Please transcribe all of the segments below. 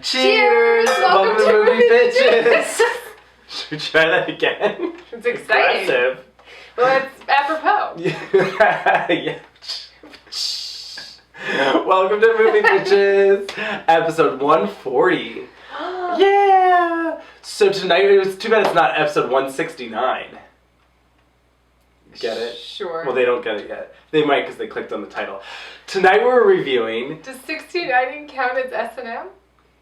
Cheers! Welcome to MovieBitches! Should we try that again? It's exciting. Aggressive. Well, it's apropos. Yeah. Welcome to MovieBitches, episode 140. Yeah! So tonight, it was too bad it's not episode 169. Get it? Sure. Well, they don't get it yet. They might because they clicked on the title. Tonight we're reviewing... Does 69 count as S&M?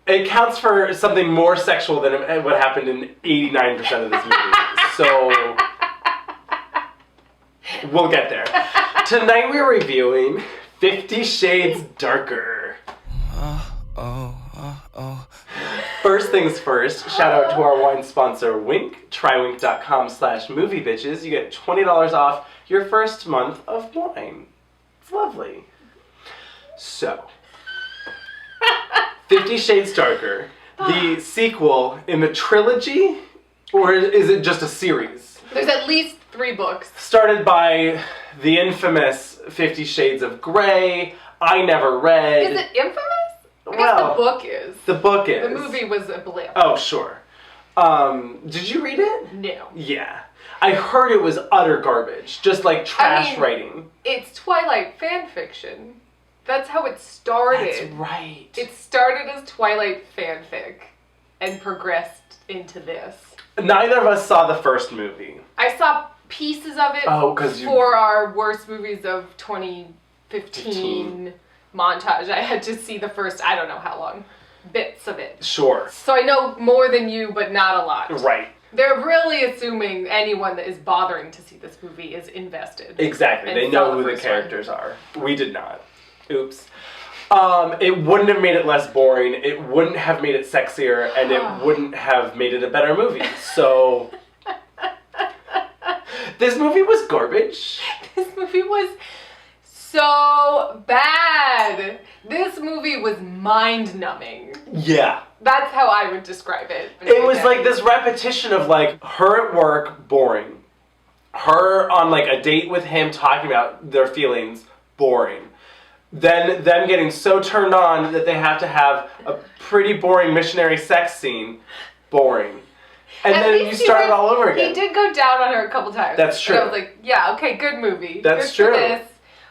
It counts for something more sexual than what happened in 89% of this movie. So... we'll get there. Tonight we're reviewing 50 Shades Darker. First things first, shout out to our wine sponsor, Wink. Trywink.com/moviebitches. You get $20 off your first month of wine. It's lovely. So, 50 Shades Darker, the sequel in the trilogy, or is it just a series? There's at least 3 books. Started by the infamous 50 Shades of Grey. I never read. Is it infamous? I guess the book is. The book is. The movie was a blip. Oh, sure. Did you read it? No. Yeah. I heard it was utter garbage. Just like trash writing. It's Twilight fan fiction. That's how it started. That's right. It started as Twilight fanfic and progressed into this. Neither of us saw the first movie. I saw pieces of it for our worst movies of 2015 montage. I had to see the first, I don't know how long, bits of it. Sure. So I know more than you, but not a lot. Right. They're really assuming anyone that is bothering to see this movie is invested. Exactly. They know who the characters are. We did not. Oops. It wouldn't have made it less boring, it wouldn't have made it sexier, and it wouldn't have made it a better movie. So... this movie was garbage. This movie was so bad. This movie was mind-numbing. Yeah. That's how I would describe it. It was like this repetition of like, her at work, boring. Her on like a date with him talking about their feelings, boring. Then them getting so turned on that they have to have a pretty boring missionary sex scene, boring. And then you start it all over again. He did go down on her a couple times. That's true. And I was like, yeah, okay, good movie. That's good true. For this.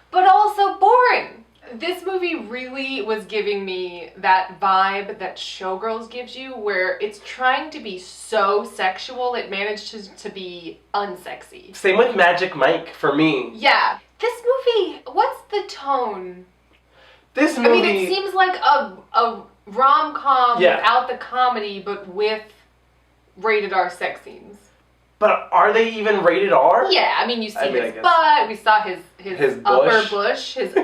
But also boring. This movie really was giving me that vibe that Showgirls gives you, where it's trying to be so sexual, it manages to be unsexy. Same with Magic Mike for me. Yeah. This movie, what's the tone? This movie... I mean, it seems like a rom-com Yeah. without the comedy, but with rated R sex scenes. But are they even rated R? Yeah, I mean, you see his butt, we saw his upper bush, his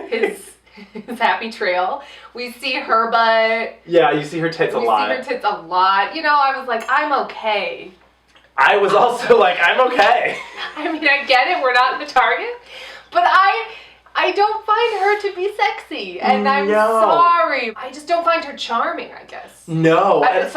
happy trail. We see her butt. Yeah, you see her tits a lot. We see her tits a lot. You know, I was like, I'm okay. I was also like, I'm okay. I mean, I get it, we're not in the target, but I don't find her to be sexy, and I'm sorry. I just don't find her charming, I guess. No. I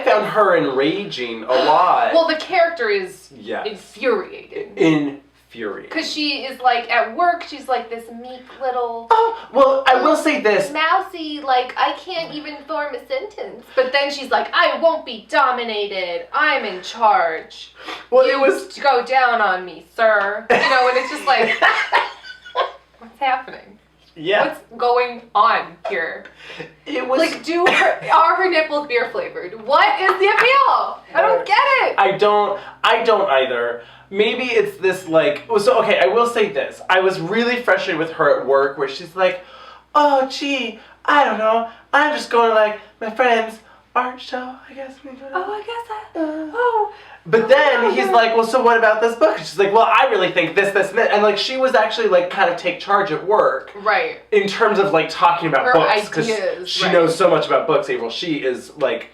found her enraging a lot. Well, the character is infuriating. Infuriating. Because she is like, at work, she's like this meek little... Oh, well, I will say this. Mousy, like, I can't even form a sentence. But then she's like, I won't be dominated. I'm in charge. Well, you go down on me, sir. You know, and it's just like... what's happening? Yeah. What's going on here? It was like, are her nipples beer flavored? What is the appeal? I don't get it. I don't either. Maybe it's this like, so okay, I will say this. I was really frustrated with her at work where she's like, oh gee, I don't know. I'm just going to like my friend's art show, I guess. But then he's like, well, so what about this book? And she's like, well, I really think this, and that. And like, she was actually like kind of take charge at work. Right. In terms of like talking about her books. Because she knows so much about books, Avaryl. She is like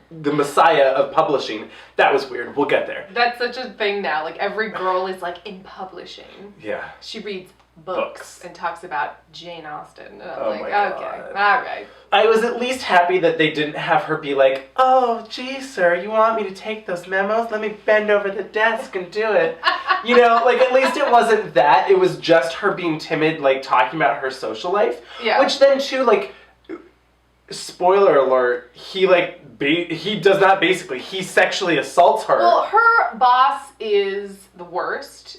the messiah of publishing. That was weird. We'll get there. That's such a thing now. Like, every girl is like in publishing. Yeah. She reads books and talks about Jane Austen. And I'm like, my God. God. All right. I was at least happy that they didn't have her be like, oh, gee, sir, you want me to take those memos? Let me bend over the desk and do it. You know, like, at least it wasn't that. It was just her being timid, like, talking about her social life. Yeah. Which then, too, like, spoiler alert, he he does not basically, he sexually assaults her. Well, her boss is the worst.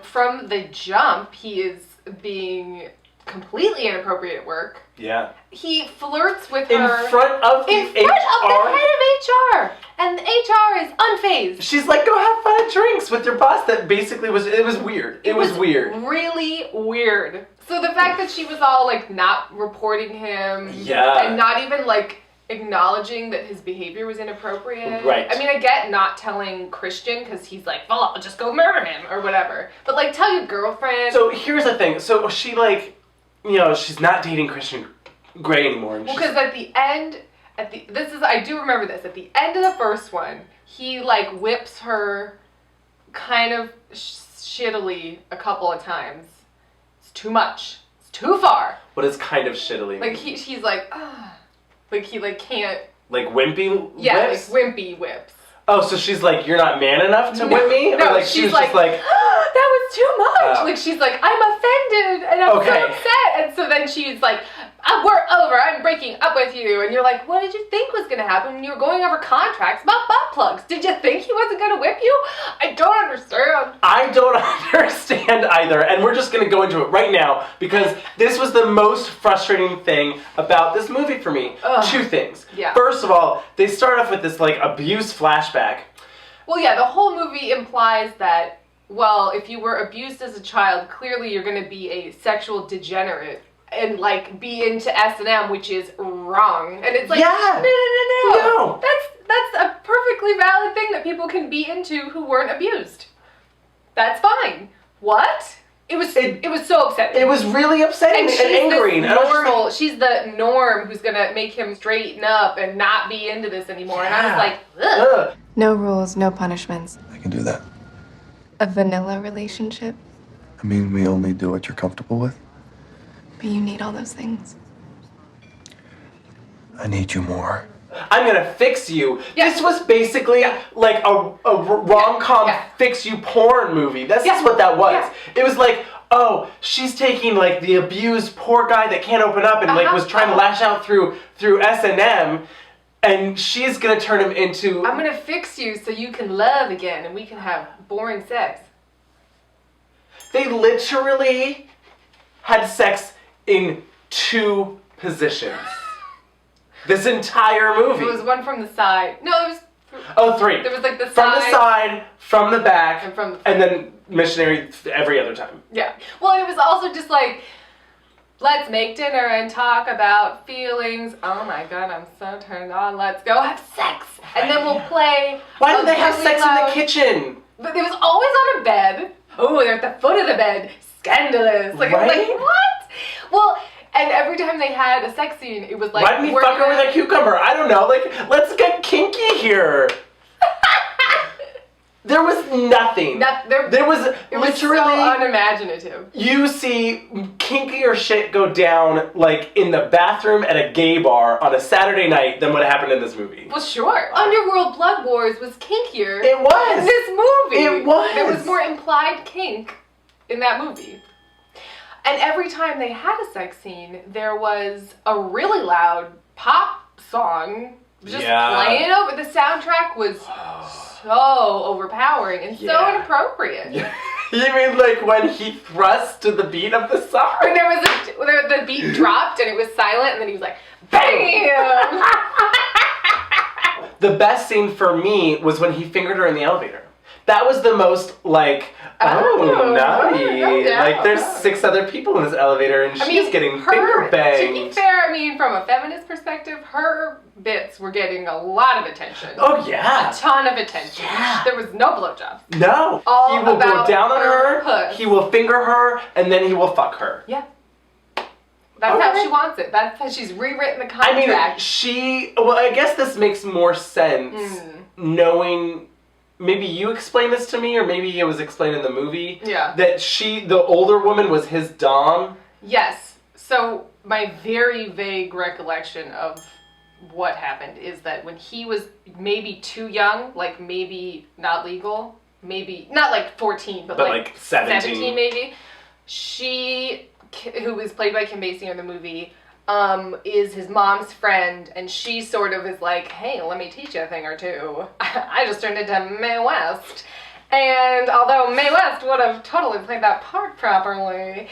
From the jump, he is being completely inappropriate at work. Yeah. He flirts with In her front of the HR. the head of HR, and the HR is unfazed. She's like, go have fun at drinks with your boss. That basically was weird. It was weird. Really weird. So the fact that she was all like not reporting him, yeah, and not even like acknowledging that his behavior was inappropriate. Right. I mean, I get not telling Christian because he's like, well, I'll just go murder him or whatever. But like, tell your girlfriend. So here's the thing. So she like, she's not dating Christian Grey anymore. Well, because at the end, I do remember this. At the end of the first one, he like whips her kind of shittily a couple of times. It's too much. It's too far. What is kind of shittily? Like he's like, ah. Like he like can't. Like wimpy Yeah, whips? like wimpy whips. Oh, so she's like, you're not man enough to whip me? No, or like she's she was like, just like, that was too much. Like she's like, I'm offended and I'm so upset. And so then she's like, we're over. I'm breaking up with you. And you're like, what did you think was gonna happen when you were going over contracts about butt plugs? Did you think he wasn't gonna whip you? I don't understand. I don't understand either. And we're just gonna go into it right now because this was the most frustrating thing about this movie for me. Ugh. Two things. Yeah. First of all, they start off with this like abuse flashback. Well, yeah, the whole movie implies that, well, if you were abused as a child, clearly you're going to be a sexual degenerate and, like, be into S&M, which is wrong. And it's like, yeah. No. That's a perfectly valid thing that people can be into who weren't abused. That's fine. What? It was so upsetting. It was really upsetting and angering. She's the norm who's going to make him straighten up and not be into this anymore. Yeah. And I was like, ugh. No rules, no punishments. I can do that. A vanilla relationship. I mean, we only do what you're comfortable with. But you need all those things. I need you more. I'm gonna fix you. Yeah. This was basically like a rom-com fix you porn movie. This is what that was. Yeah. It was like, oh, she's taking like the abused poor guy that can't open up and like was trying to lash out through S&M, and she's gonna turn him into. I'm gonna fix you so you can love again and we can have boring sex. They literally had sex in 2 positions. This entire movie. It was one from the side. No, it3. was... 3. There was like the side. From the side, from the back, and from the front. And then missionary every other time. Yeah. Well, it was also just like, let's make dinner and talk about feelings. Oh my god, I'm so turned on. Let's go have sex. And then we'll play... Why did they have sex in the kitchen? But it was always on a bed. Oh, they're at the foot of the bed. Scandalous. Like, right? I was like, what? Well... And every time they had a sex scene, it was like... Why didn't he fuck her with a cucumber? I don't know. Like, let's get kinky here. There was nothing. There was literally... was so unimaginative. You see kinkier shit go down, like, in the bathroom at a gay bar on a Saturday night than what happened in this movie. Well, sure. Underworld Blood Wars was kinkier. It was. In this movie. It was. There was more implied kink in that movie. And every time they had a sex scene, there was a really loud pop song just playing over. The soundtrack was so overpowering and so inappropriate. You mean like when he thrusts to the beat of the song? When there was the beat dropped and it was silent and then he was like, BAM! The best scene for me was when he fingered her in the elevator. That was the most like, naughty. Like there's 6 other people in this elevator and she's getting finger banged. To be fair, I mean, from a feminist perspective, her bits were getting a lot of attention. Oh yeah. A ton of attention. Yeah. There was no blowjobs. No. All he will go down on her, puss. he will finger her, and then he will fuck her. Yeah. That's how she wants it. That's how she's rewritten the contract. I mean, well, I guess this makes more sense knowing... Maybe you explained this to me, or maybe it was explained in the movie. Yeah. That the older woman, was his dom. Yes. So my very vague recollection of what happened is that when he was maybe too young, like maybe not legal, maybe not like 14, but like 17 maybe, she, who was played by Kim Basinger in the movie, is his mom's friend, and she sort of is like, hey, let me teach you a thing or two. I just turned into Mae West. And although Mae West would have totally played that part properly,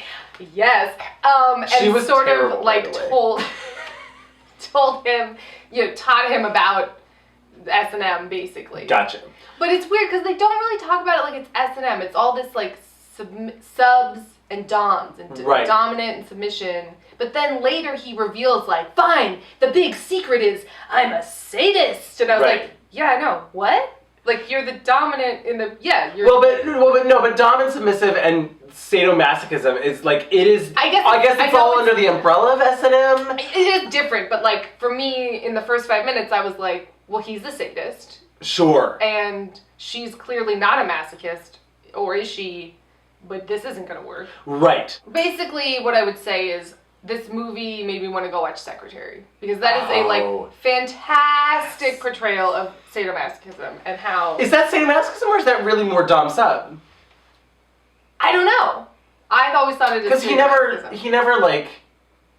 yes, She and was sort terrible, of by like the way. told him, taught him about S&M basically. Gotcha. But it's weird because they don't really talk about it like it's S&M. It's all this like subs and doms and Right. dominant and submission. But then later he reveals like, fine, the big secret is I'm a sadist. And I was Right. like, yeah, I know. What? Like you're the dominant in the you're. But dom and submissive and sadomasochism is like it is. I guess it's all under the umbrella of S&M. It is different, but like for me, in the first 5 minutes, I was like, well, he's a sadist. Sure. And she's clearly not a masochist, or is she? But this isn't gonna work. Right. Basically, what I would say is this movie made me want to go watch Secretary, because that is a Oh. like fantastic portrayal of sadomasochism and how Is that sadomasochism or is that really more dom sub? I don't know. I've always thought it is Because sadomasochism. he never like.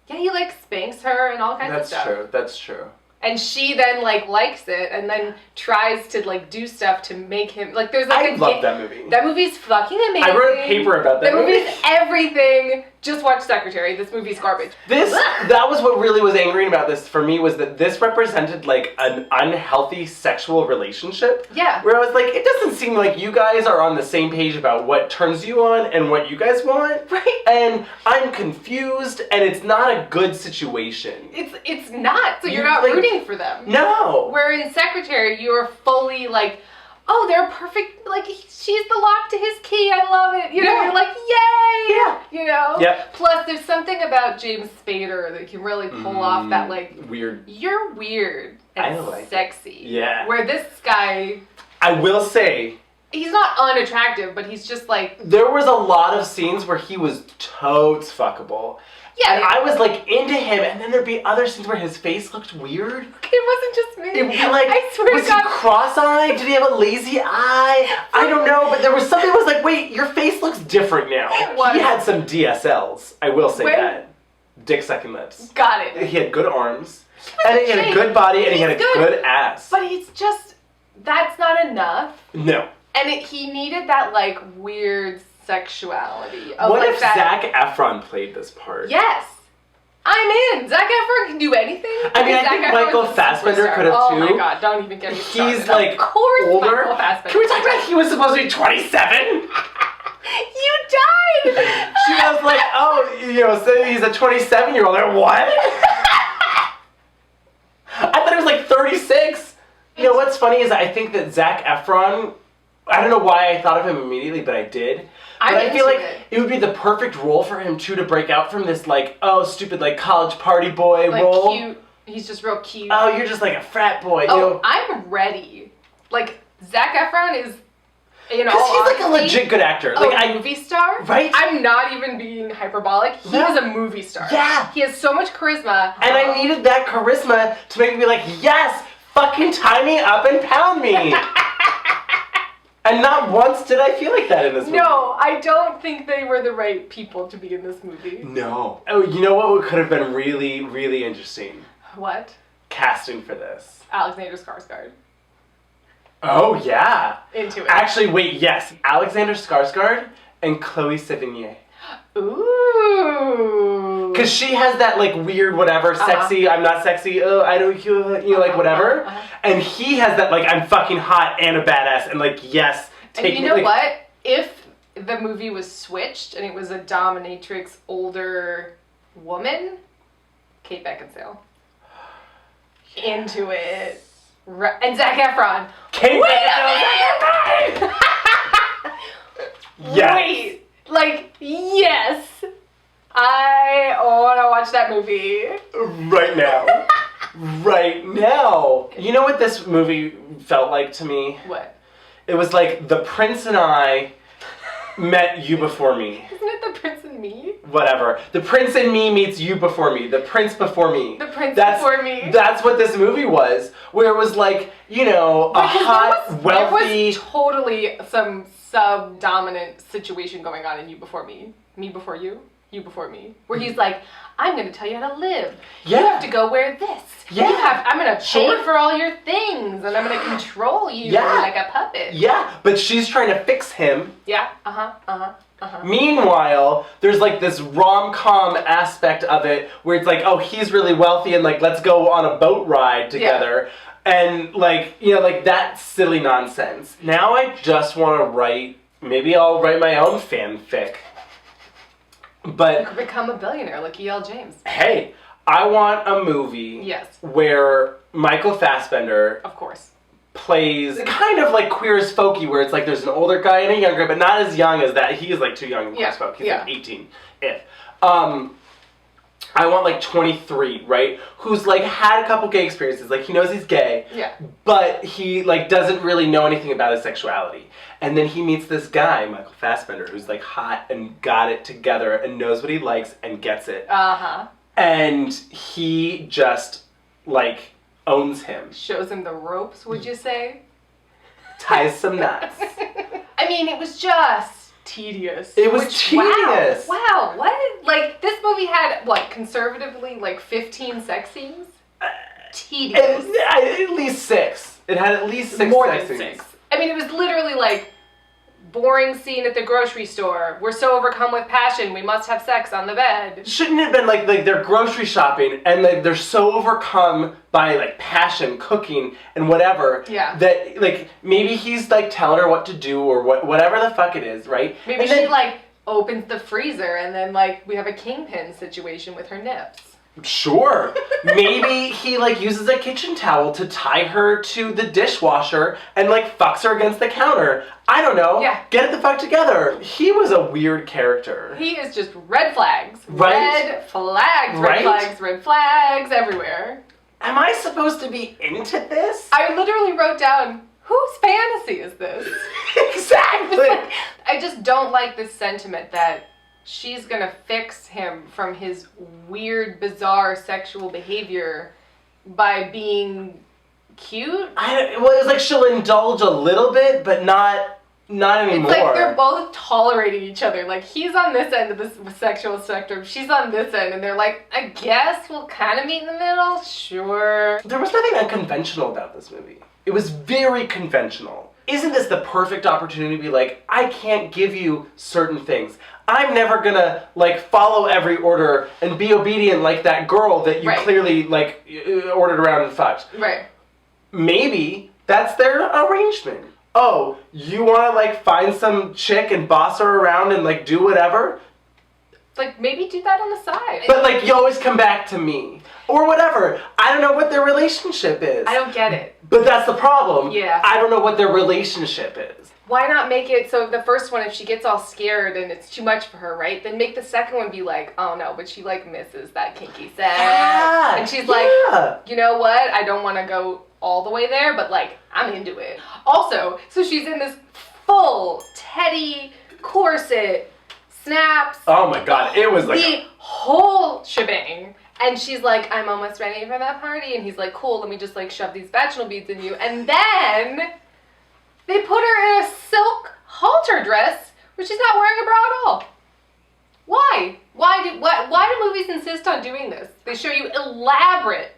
Yeah, he like spanks her and all kinds of That's stuff. true. That's true. And she then like likes it and then tries to like do stuff to make him like there's like I love that movie. That movie's fucking amazing. I wrote a paper about that movie. movie's everything. Just watch Secretary. This movie's garbage. That was what really was angering about this for me, was that this represented like an unhealthy sexual relationship. Yeah. Where I was like, it doesn't seem like you guys are on the same page about what turns you on and what you guys want. Right. And I'm confused and it's not a good situation. It's not. So you're You, not like- rooting for them. No. Where in Secretary you're fully like, oh, they're perfect. Like she's the lock to his key. I love it. You know, Yeah. you're like, yay. Yeah. You know. Yep. Plus, there's something about James Spader that can really pull off that like. Weird. You're weird and I like it. sexy. Yeah. Where this guy, I will say, he's not unattractive, but he's just like, there was a lot of scenes where he was totes fuckable. yeah. And I was like into him, and then there'd be other scenes where his face looked weird. It wasn't just me. It would be like, I swear was to God. he cross-eyed? Did he have a lazy eye? I don't know, but there was something that was like, wait, your face looks different now. What? He had some DSLs, I will say When- that. Dick sucking lips. Got it. He had good arms, and he had a Shane, good body, and he had a he's good ass. But he's just, that's not enough. No. And he needed that like weird sexuality. Of, What like, if that, Zac Efron played this part? Yes. I'm in. Zac Efron can do anything. I mean, I Zac think Efron's Michael a Fassbender superstar. could have Oh too. my God, don't even get me started. He's like of course older. Michael Fassbender. Can we talk about he was supposed to be 27? You died! She was like, oh, so he's a 27-year-old. What? I thought he was like 36. You know what's funny is I think that Zac Efron, I don't know why I thought of him immediately, but I did. But I feel like it would be the perfect role for him too, to break out from this like, oh, stupid like college party boy like role. cute. He's just real cute. Oh, you're just like a frat boy. Oh, I'm ready. Like Zac Efron is, you know, Because he's like a legit good actor. Like a movie star. Right? I'm not even being hyperbolic. He No. is a movie star. Yeah. He has so much charisma. And I needed that charisma to make me be like, yes, fucking tie me up and pound me. And not once did I feel like that in this movie. No, I don't think they were the right people to be in this movie. No. Oh, you know what could have been really, really interesting? What? Casting for this. Alexander Skarsgård. Oh, yeah. Into it. Actually, wait, yes. Alexander Skarsgård and Chloe Sevigny. Ooh. Because she has that, like, weird whatever, sexy, I'm not sexy, oh, I don't, like, whatever. And he has that, like, I'm fucking hot and a badass, and, like, yes, And take you me. know like, what? If the movie was switched and it was a dominatrix older woman, Kate Beckinsale. Into it. And Zac Efron. Kate Wait Beckinsale. a minute! Yes. Wait. Like, yes. I want to watch that movie. Right now. Right now. You know what this movie felt like to me? What? It was like The Prince and I met You Before Me. Isn't it The Prince and Me? Whatever. The Prince and Me meets You Before Me. The Prince Before Me. The Prince That's, Before Me. That's what this movie was. Where it was like, a hot, wealthy... There was totally some sub-dominant situation going on in You Before Me. Me Before You. You Before Me, where he's like, I'm going to tell you how to live. Yeah. You have to go wear this. Yeah. I'm going to pay for all your things, and I'm going to control you like a puppet. Yeah, but she's trying to fix him. Yeah, Meanwhile, there's like this rom-com aspect of it where it's like, oh, he's really wealthy and like, let's go on a boat ride together. Yeah. And like, you know, like that silly nonsense. Now I just want to write, maybe I'll write my own fanfic. But you could become a billionaire like E.L. James. Hey, I want a movie where Michael Fassbender, of course, plays kind of like Queer as Folky, where it's like there's an older guy and a younger, but not as young as that. He is like too young in Queer as Folk. He's like 18. I want like 23, right? Who's like had a couple gay experiences. Like he knows he's gay, but he like doesn't really know anything about his sexuality. And then he meets this guy, Michael Fassbender, who's like hot and got it together and knows what he likes and gets it. And he just like owns him. Shows him the ropes, would you say? Ties some knots. I mean, it was just tedious. It was tedious. Wow, what? Like, this movie had, what, conservatively, like 15 sex scenes? Tedious. At least 6. It had at least 6 More sex than scenes. 6. I mean, it was literally like, boring scene at the grocery store. We're so overcome with passion, we must have sex on the bed. Shouldn't it have been like they're grocery shopping and like they're so overcome by like passion, cooking, and whatever that like maybe he's like telling her what to do or whatever the fuck it is, right? Maybe she like opens the freezer and then like we have a kingpin situation with her nips. Sure. Maybe he like uses a kitchen towel to tie her to the dishwasher and like fucks her against the counter. I don't know. Yeah. Get it the fuck together. He was a weird character. He is just red flags. Right? Red flags, red flags everywhere. Am I supposed to be into this? I literally wrote down, whose fantasy is this? Exactly. I just don't like this sentiment that she's gonna fix him from his weird, bizarre sexual behavior by being cute. It was like she'll indulge a little bit, but not anymore. It's like they're both tolerating each other. Like, he's on this end of the sexual spectrum, she's on this end, and they're like, I guess we'll kind of meet in the middle, sure. There was nothing unconventional about this movie. It was very conventional. Isn't this the perfect opportunity to be like, I can't give you certain things. I'm never gonna, like, follow every order and be obedient like that girl that you clearly, like, ordered around and fucked. Right. Maybe that's their arrangement. Oh, you wanna, like, find some chick and boss her around and, like, do whatever? Like, maybe do that on the side. But, like, you always come back to me. Or whatever. I don't know what their relationship is. I don't get it. But that's the problem. Yeah. I don't know what their relationship is. Why not make it so the first one, if she gets all scared and it's too much for her, right? Then make the second one be like, oh no, but she like misses that kinky sex. Yeah. And she's like, you know what? I don't want to go all the way there, but like, I'm into it. Also, so she's in this full teddy corset, snaps. Oh my god, it was like the whole shebang. And she's like, I'm almost ready for that party. And he's like, cool, let me just like shove these vaginal beads in you. And then they put her in a silk halter dress where she's not wearing a bra at all. Why? Why do movies insist on doing this? They show you elaborate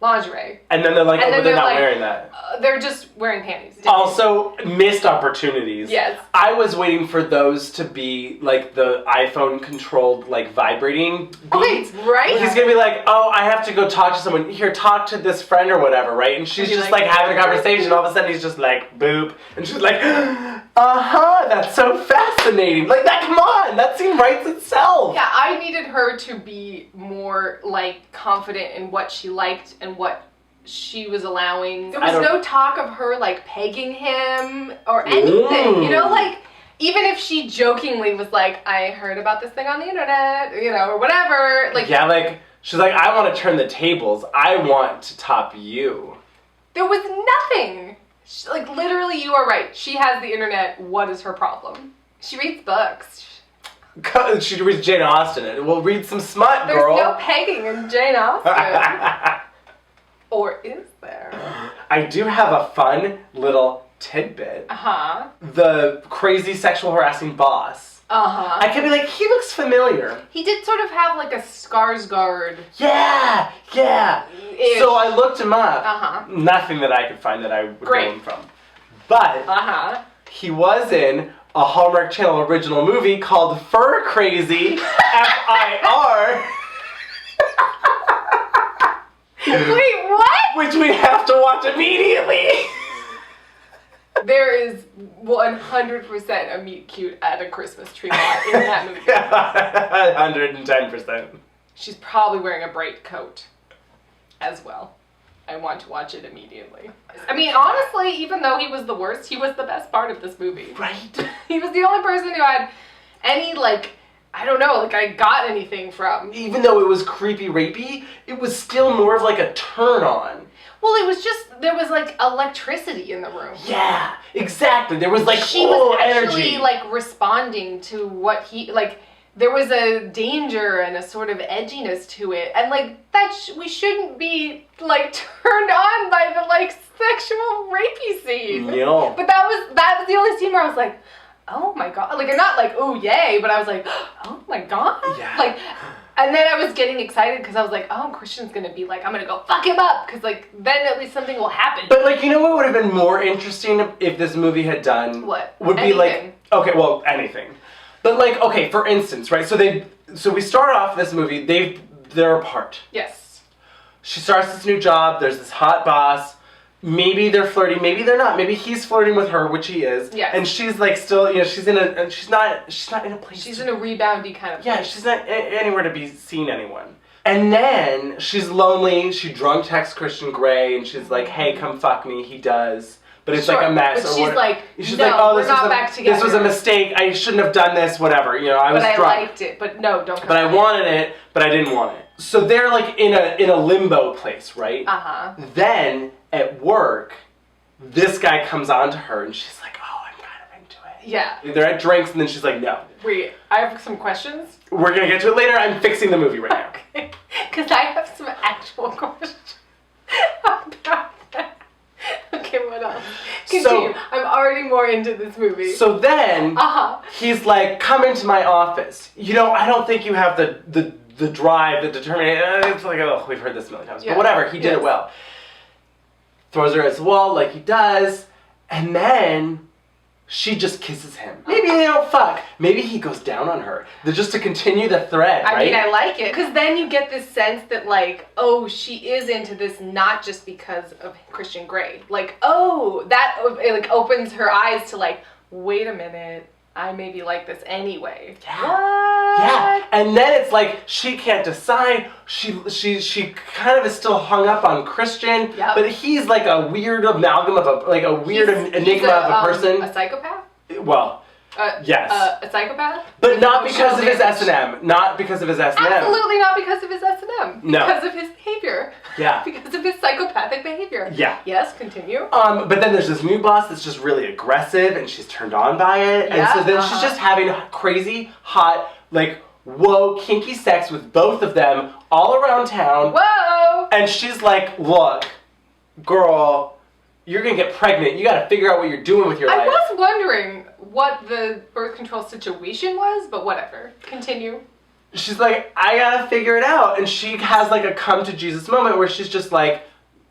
lingerie. And then they're like, but they're not wearing that. They're just wearing panties. Also, missed opportunities. Yes. I was waiting for those to be like the iPhone controlled like vibrating beads. Right? He's gonna be like, oh, I have to go talk to someone. Here, talk to this friend or whatever, right? And she's just like having a conversation. All of a sudden he's just like, boop. And she's like, that's so fascinating. Like that, come on, that scene writes itself. Yeah, I needed her to be more like confident in what she liked and what she was allowing. There was no talk of her like pegging him or anything, you know, like even if she jokingly was like, I heard about this thing on the internet, you know, or whatever. Like, yeah, like she's like, I want to turn the tables. I want to top you. There was nothing. Like literally, you are right. She has the internet. What is her problem? She reads books. She reads Jane Austen. We'll read some smut, girl. There's no pegging in Jane Austen. Or is there? I do have a fun little tidbit. Uh-huh. The crazy sexual harassing boss. Uh-huh. I could be like, he looks familiar. He did sort of have like a Skarsgård. Yeah. Ish. So I looked him up. Uh-huh. Nothing that I could find that I would Great. know him from. But Uh-huh. he was in a Hallmark Channel original movie called Fur Crazy, F-I-R. Wait, what? Which we have to watch immediately. There is 100% a meet cute at a Christmas tree lot in that movie. 110%. She's probably wearing a bright coat as well. I want to watch it immediately. I mean, honestly, even though he was the worst, he was the best part of this movie. Right. He was the only person who had any, like, I don't know, like I got anything from. Even though it was creepy rapey, it was still more of like a turn on. Well, it was just, there was like electricity in the room. Yeah, exactly. There was like She was actually energy. like responding to what he, like, there was a danger and a sort of edginess to it. And like, that we shouldn't be like turned on by the like sexual rapey scene. No. But that was the only scene where I was like, oh my god. Like, not like, oh yay, but I was like, oh my god. Yeah. Like, and then I was getting excited because I was like, oh, Christian's gonna be like, I'm gonna go fuck him up. Because like, then at least something will happen. But like, you know what would have been more interesting if this movie had done? What? Would be like, okay, well, anything. But like, okay, for instance, right? So we start off this movie, they're apart. Yes. She starts this new job, there's this hot boss. Maybe they're flirting, maybe they're not. Maybe he's flirting with her, which he is. Yes. And she's like still, you know, she's not in a place. She's in a reboundy kind of Yeah, place. she's not anywhere to be seen anyone. And then she's lonely, she drunk texts Christian Grey and she's like, hey, come fuck me, he does. But it's Sure, like a mess. but or she's what, like, she's no, like, oh, we're not back this was a together. mistake, I shouldn't have done this, whatever. You know, I was But I drunk. liked it, but no, don't come But I back. wanted it, but I didn't want it. So they're like in a limbo place, right? Uh-huh. Then at work, this guy comes on to her and she's like, oh, I'm kind of into it. Yeah. They're at drinks and then she's like, no. Wait, I have some questions. We're gonna get to it later. I'm fixing the movie right now. Okay. Because I have some actual questions about that. Okay, what else? Continue. I'm already more into this movie. So then Uh-huh. he's like, come into my office. You know, I don't think you have the drive, the determination. It's like, oh, we've heard this a million times. Yeah. But whatever, he did Yes. it well. Throws her against the wall like he does. And then she just kisses him. Maybe they don't fuck. Maybe he goes down on her. Just to continue the thread, right? I mean, I like it. Because then you get this sense that, like, oh, she is into this not just because of Christian Grey. Like, oh, that, it, like, opens her eyes to, like, wait a minute, I maybe like this anyway. Yeah. What? Yeah, and then it's like she can't decide. She kind of is still hung up on Christian, Yep. but he's like a weird amalgam of a weird enigma of a person. A psychopath? Well, yes, A psychopath? but not Michelle because of his Damage. S&M. Not because of his S&M. Absolutely not because of his S&M. No. Because of his behavior. Yeah. Because of his psychopathic behavior. Yeah. Yes, continue. But then there's this new boss that's just really aggressive, and she's turned on by it, and Yeah, so then she's just having crazy, hot, like, whoa, kinky sex with both of them all around town. Whoa! And she's like, look, girl, you're gonna get pregnant. You gotta figure out what you're doing with your I life. was wondering what the birth control situation was, but whatever. Continue. She's like, I gotta figure it out. And she has like a come to Jesus moment where she's just like,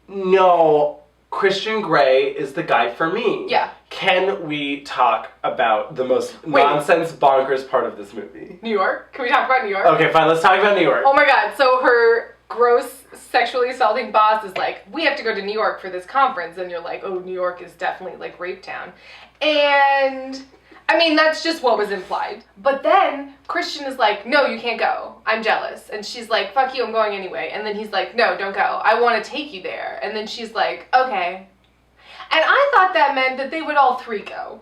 no, Christian Grey is the guy for me. Yeah. Can we talk about the most nonsense bonkers part of this movie? New York? Can we talk about New York? Okay, fine, let's talk about New York. Oh my god, so her gross sexually assaulting boss is like, we have to go to New York for this conference, and you're like, oh, New York is definitely like rape town. And I mean, that's just what was implied. But then Christian is like, no, you can't go. I'm jealous. And she's like, fuck you, I'm going anyway. And then he's like, no, don't go. I want to take you there. And then she's like, okay. And I thought that meant that they would all three go.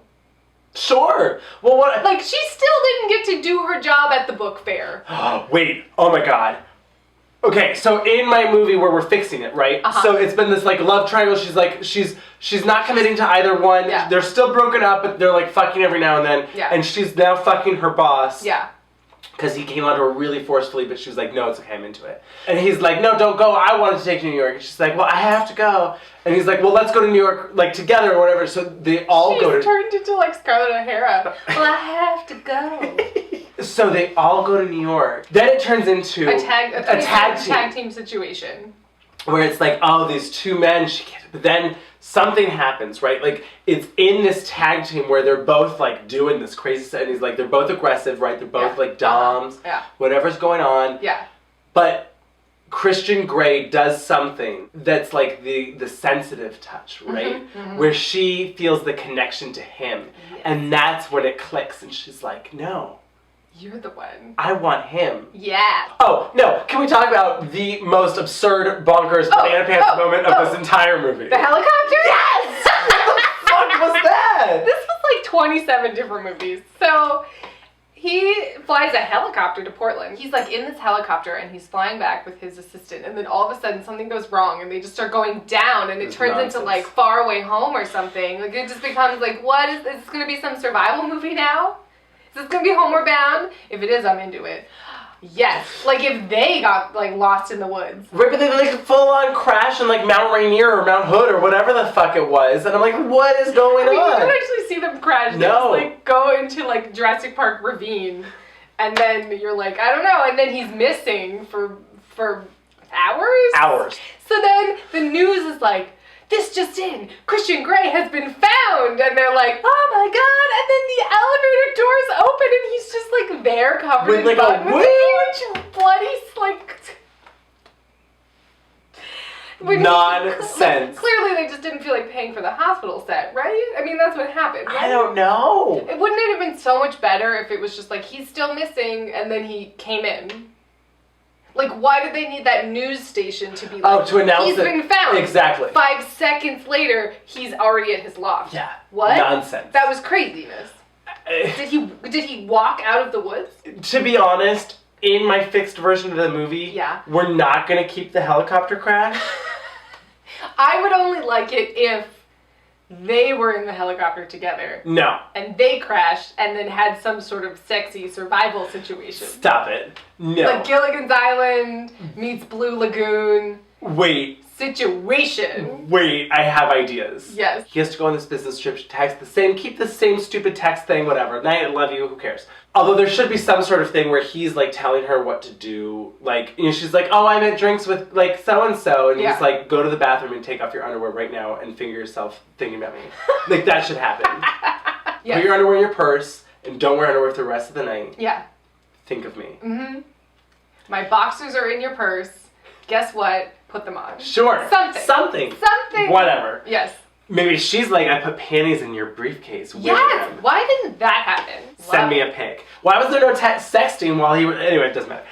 Sure. Well, what? Like, she still didn't get to do her job at the book fair. Wait. Oh my god. Okay, so in my movie where we're fixing it, right? Uh-huh. So it's been this like love triangle. She's like, she's not committing to either one. Yeah. They're still broken up, but they're like fucking every now and then. Yeah. And she's now fucking her boss. Yeah. Because he came on to her really forcefully, but she was like, no, it's okay, I'm into it. And he's like, no, don't go, I wanted to take you to New York. And she's like, well, I have to go. And he's like, well, let's go to New York, like, together or whatever. So they all go to... She's turned into, like, Scarlett O'Hara. Well, I have to go. So they all go to New York. Then it turns into a tag team situation. Where it's like, oh, these two men, but then something happens, right? Like, it's in this tag team where they're both, like, doing this crazy stuff, and he's like, they're both aggressive, right? They're both, like, doms, whatever's going on. Yeah. But Christian Grey does something that's, like, the sensitive touch, right? Where she feels the connection to him. Yes. And that's when it clicks, and she's like, no. You're the one. I want him. Yeah. Oh, no. Can we talk about the most absurd, bonkers, banana pants moment of this entire movie? The helicopter? Yes! What the fuck was that? This was like 27 different movies. So, he flies a helicopter to Portland. He's like in this helicopter and he's flying back with his assistant. And then all of a sudden something goes wrong and they just start going down and it turns into like Far Away Home or something. Like it just becomes like, what is this going to be some survival movie now? Is this gonna be Homeward Bound? If it is, I'm into it. Yes. Like if they got like lost in the woods. Right, but they like full on crash in like Mount Rainier or Mount Hood or whatever the fuck it was. And I'm like, what is going on? You can actually see them crash. They just like go into like Jurassic Park ravine. And then you're like, I don't know. And then he's missing for hours? Hours. So then the news is like, this just in, Christian Grey has been found, and they're like, oh my god, and then the elevator doors open, and he's just like there covered in like blood, a with a huge bloody nonsense. Clearly they just didn't feel like paying for the hospital set, right? I mean, that's what happened, right? I don't know. Wouldn't it have been so much better if it was just like, he's still missing, and then he came in? Like, why did they need that news station to be like, to announce he's been found? Exactly. 5 seconds later, he's already at his loft. Yeah. What? Nonsense. That was craziness. Did he walk out of the woods? To be honest, in my fixed version of the movie, we're not going to keep the helicopter crash. I would only like it if they were in the helicopter together. No. And they crashed and then had some sort of sexy survival situation. Stop it. No. Like Gilligan's Island meets Blue Lagoon. Wait. Situation. Wait, I have ideas. Yes. He has to go on this business trip, keep the same stupid text thing, whatever. Night, I love you, who cares? Although there should be some sort of thing where he's like telling her what to do. Like, you know, she's like, oh, I'm at drinks with like so-and-so. And he's like, go to the bathroom and take off your underwear right now and finger yourself thinking about me. Like, that should happen. Yes. Put your underwear in your purse and don't wear underwear for the rest of the night. Yeah. Think of me. Mm-hmm. My boxers are in your purse. Guess what? Put them on. Sure. Something. Whatever. Yes. Maybe she's like, I put panties in your briefcase. Yes! Why didn't that happen? Send me a pic. Why was there no sexting while he was... Anyway, it doesn't matter.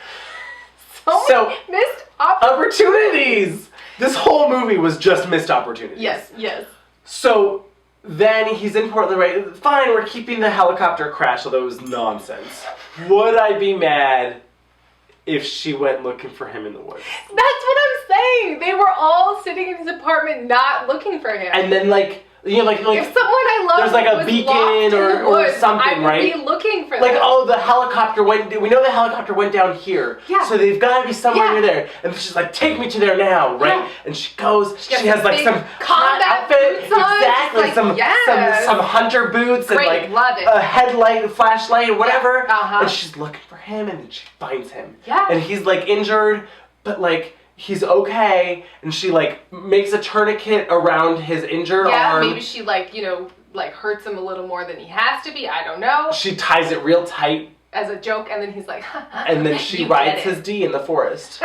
So many missed opportunities! This whole movie was just missed opportunities. Yes, yes. So then he's in Portland, right? Fine, we're keeping the helicopter crash, although it was nonsense. Would I be mad if she went looking for him in the woods? That's what I'm saying. They were all sitting in his apartment not looking for him. And then like, you know, like if someone I love there's like a beacon or something, right? I would be looking for them. Like, oh, the helicopter we know the helicopter went down here. Yeah. So they've got to be somewhere near there. And she's like, take me to there now, right? Yeah. And she goes, she has like some combat outfit. Boots on. Exactly. Like, some hunter boots. Great, and like love it. A headlight, a flashlight, or whatever. Yeah. Uh-huh. And she's looking for him and then she finds him. Yeah. And he's like injured, but like he's okay, and she like makes a tourniquet around his injured arm. Yeah, maybe she like, you know, like hurts him a little more than he has to be. I don't know. She ties it real tight as a joke, and then he's like, and then she rides his D in the forest.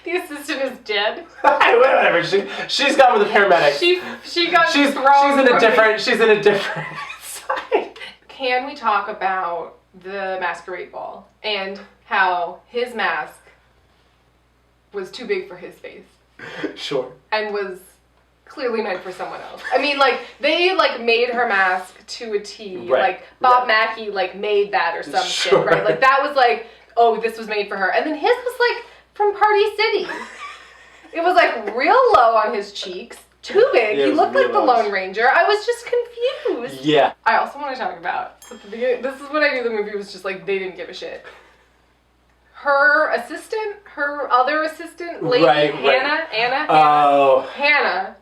The assistant is dead. Whatever. She's gone with the paramedics. She got she's in a different side. Can we talk about the masquerade ball and how his mask was too big for his face? Sure. And was clearly meant for someone else. I mean, like, they, like, made her mask to a T. Right. Like, Bob Mackie, like, made that or some shit, right? Like, that was, like, oh, this was made for her. And then his was, like, from Party City. It was, like, real low on his cheeks, too big. Yeah, He it was looked like the real large. Lone Ranger. I was just confused. Yeah. I also want to talk about, at the beginning, this is when I knew the movie was just like, they didn't give a shit. Her assistant, her other assistant, lady, Right. Hannah, Oh. Hannah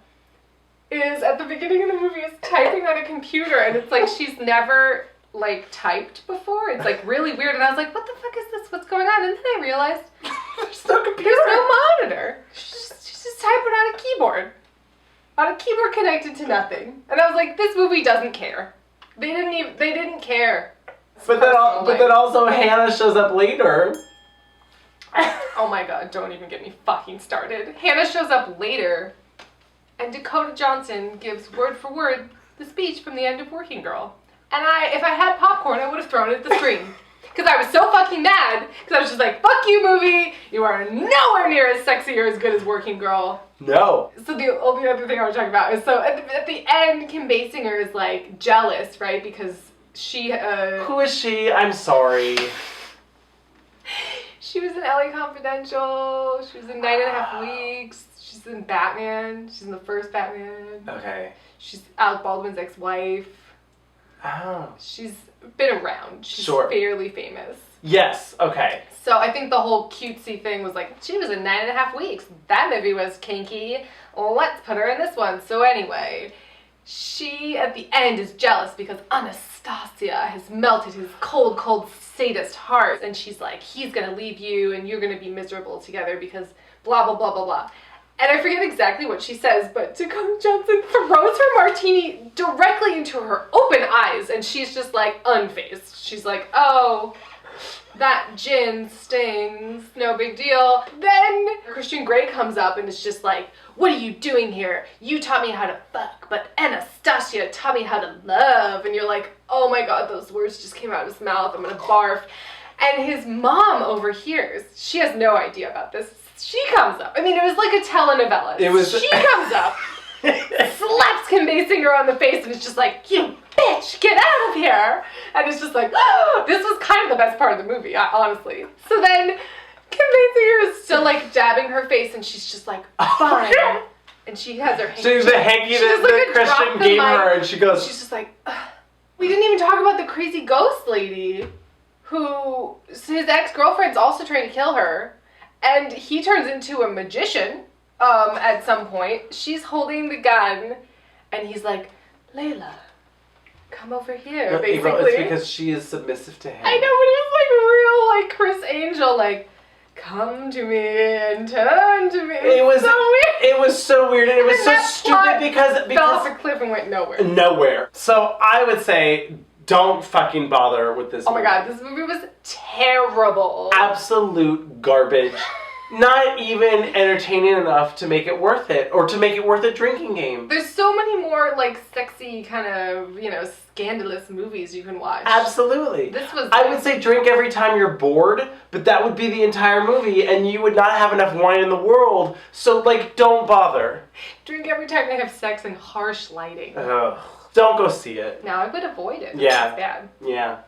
is at the beginning of the movie is typing on a computer, and it's like she's never like typed before. It's like really weird, and I was like, what the fuck is this? What's going on? And then I realized There's no computer. there's no monitor. She's just typing on a keyboard. On a keyboard connected to nothing. And I was like, this movie doesn't care. They didn't care. But then also Hannah shows up later. Oh my god, don't even get me fucking started. Hannah shows up later, and Dakota Johnson gives word for word the speech from the end of Working Girl. And if I had popcorn, I would have thrown it at the screen. Because I was so fucking mad, because I was just like, fuck you, movie! You are nowhere near as sexy or as good as Working Girl. No. So the only other thing I was talking about is, so at the end, Kim Basinger is like jealous, right? Because she, Who is she? I'm sorry. she was in LA Confidential, she was in 9.5 Weeks, she's in Batman, she's in the first Batman. Okay. She's Alec Baldwin's ex-wife. Oh. She's been around. She's Sure. fairly famous. Yes. Okay. So I think the whole cutesy thing was like, she was in 9.5 Weeks. That movie was kinky. Let's put her in this one. So anyway, she at the end is jealous because Anastasia has melted his cold, cold sadist heart. And she's like, he's gonna leave you and you're gonna be miserable together because blah, blah, blah, blah, blah. And I forget exactly what she says, but Dakota Johnson throws her martini directly into her open eyes, and she's just like unfazed. She's like, oh, that gin stings, no big deal. Then Christian Grey comes up and is just like, what are you doing here? You taught me how to fuck, but Anastasia taught me how to love. And you're like, oh my god, those words just came out of his mouth, I'm gonna barf. And his mom overhears. She has no idea about this. She comes up. I mean, it was like a telenovela. She comes up, slaps Kim Basinger on the face, and is just like, you bitch, get out of here. And it's just like, oh, this was kind of the best part of the movie, honestly. So then Kim Basinger is still like jabbing her face, and she's just like, fine. And she has her hanky. She's the hanky that Christian gave her, and she goes. She's just like, ugh. We didn't even talk about the crazy ghost lady who his ex-girlfriend's also trying to kill her. And he turns into a magician at some point. She's holding the gun, and he's like, Layla, come over here, basically. It's because she is submissive to him. I know, but it was like real, like, Chris Angel, like, come to me and turn to me. It was so weird. It was so weird, and it was so stupid because fell off a cliff and went nowhere. Nowhere. So I would say, don't fucking bother with this movie. Oh my god, this movie was terrible. Absolute garbage. Not even entertaining enough to make it worth it, or to make it worth a drinking game. There's so many more, like, sexy kind of, scandalous movies you can watch. Absolutely. This was... I would say drink every time you're bored, but that would be the entire movie, and you would not have enough wine in the world, so, like, don't bother. Drink every time they have sex in harsh lighting. Ugh. Don't go see it. Now I would avoid it. Yeah. It's bad. Yeah.